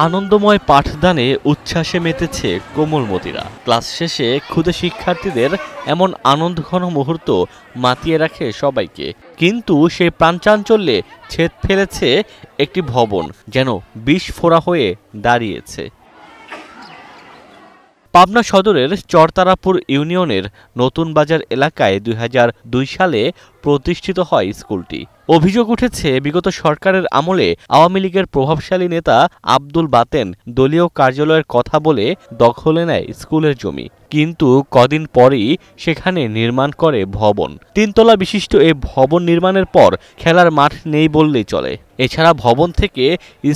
আনন্দময় পাঠদানে উচ্ছ্বাসে মেতেছে কোমলমতিরা। ক্লাস শেষে ক্ষুদে শিক্ষার্থীদের এমন আনন্দঘন মুহূর্ত মাতিয়ে রাখে সবাইকে। কিন্তু সেই প্রাণচাঞ্চল্যে ছেদ ফেলেছে একটি ভবন, যেন বিষ ফোড়া হয়ে দাঁড়িয়েছে। পাবনা সদরের চরতারাপুর ইউনিয়নের নতুন বাজার এলাকায় ২০০২ সালে প্রতিষ্ঠিত হয় স্কুলটি। অভিযোগ উঠেছে, বিগত সরকারের আমলে আওয়ামী লীগের প্রভাবশালী নেতা আব্দুল বাতেন দলীয় কার্যালয়ের কথা বলে দখলে নেয় স্কুলের জমি। কিন্তু কদিন পরেই সেখানে নির্মাণ করে ভবন। ৩ তলা বিশিষ্ট এই ভবন নির্মাণের পর খেলার মাঠ নেই বললেই চলে। এছাড়া ভবন থেকে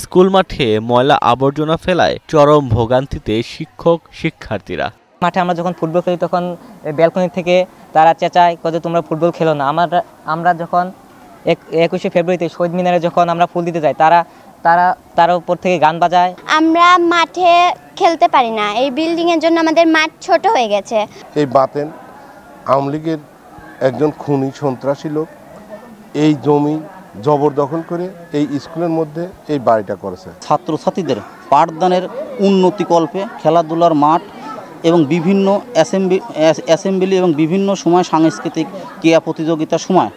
স্কুল মাঠে ময়লা আবর্জনা ফেলায় চরম ভোগান্তিতে শিক্ষক শিক্ষার্থীরা। মাঠে আমরা যখন ফুটবল খেলি তখন ব্যালকনি থেকে তারা চেঁচায় যে তোমরা ফুটবল খেলো না। আমরা যখন ২১শে ফেব্রুয়ারিতে শহীদ মিনারে যখন আমরা ফুল দিতে যাই তারা উপর থেকে গান বাজায়। আমরা মাঠে খেলতে পারি না, এই বিল্ডিং এর জন্য আমাদের মাঠ ছোট হয়ে গেছে। এই বাতেন আওয়ামী লীগের একজন খুনি সন্ত্রাসী লোক এই জমি জবরদখল করে এই স্কুলের মধ্যে এই বাড়িটা করেছে। ছাত্রছাত্রীদের পাঠদানের উন্নতিকল্পে খেলাধুলার মাঠ এবং বিভিন্ন অ্যাসেম্বলি এবং বিভিন্ন সময় সাংস্কৃতিক ক্রীড়া প্রতিযোগিতার সময়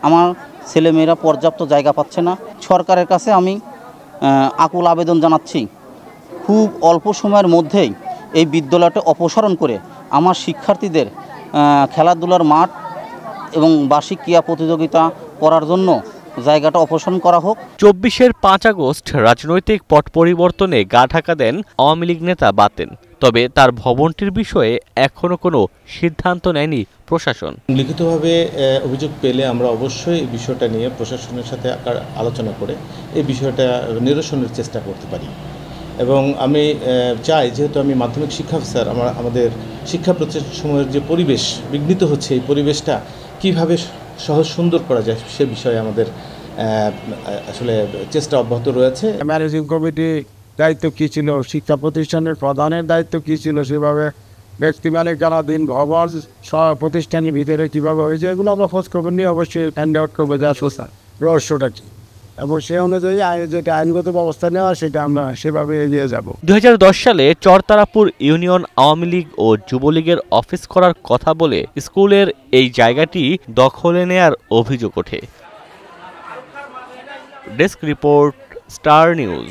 আমার ছেলেমেয়েরা পর্যাপ্ত জায়গা পাচ্ছে না। সরকারের কাছে আমি আকুল আবেদন জানাচ্ছি, খুব অল্প সময়ের মধ্যেই এই বিদ্যালয়টা অপসারণ করে আমার শিক্ষার্থীদের খেলাধুলার মাঠ এবং বার্ষিক ক্রীড়া প্রতিযোগিতা করার জন্য জায়গাটা অপসারণ করা হোক। ২৪-এর ৫ আগস্ট রাজনৈতিক পট পরিবর্তনে গা ঢাকা দেন আওয়ামী লীগ নেতা বাতেন। তবে তার ভবনটির বিষয়ে এখনো কোনো সিদ্ধান্ত নেয়নি প্রশাসন। লিখিতভাবে অভিযোগ পেলে আমরা অবশ্যই এই বিষয়টা নিয়ে প্রশাসনের সাথে আলোচনা করে এই বিষয়টা নিরসনের চেষ্টা করতে পারি। এবং আমি চাই, যেহেতু আমি মাধ্যমিক শিক্ষা অফিসার, আমাদের শিক্ষা প্রতিষ্ঠানসমূহের যে পরিবেশ বিঘ্নিত হচ্ছে, এই পরিবেশটা কীভাবে সহজ সুন্দর করা যায় সে বিষয়ে আমাদের আসলে চেষ্টা অব্যাহত রয়েছে। ম্যানেজিং কমিটি দায়িত্ব কী ছিল, শিক্ষা প্রতিষ্ঠানের প্রধানের দায়িত্ব কী ছিল, সেভাবে ব্যক্তি মালিকানাধীন ভবন প্রতিষ্ঠানের ভিতরে কীভাবে হয়েছে এগুলো আমরা খোঁজ খবর নিয়ে অবশ্যই হ্যান্ড আউট করবো যা রহস্যটা কী, এবং সে অনুযায়ী যেটা আইনগত ব্যবস্থা নেওয়া সেটা আমরা সেভাবে এগিয়ে যাব। ২০১০ সালে চরতারাপুর ইউনিয়ন আওয়ামী লীগ ও যুবলীগের অফিস করার কথা বলে স্কুলের এই জায়গাটি দখলে নেয়ার অভিযোগ ওঠে। Desk report, star news.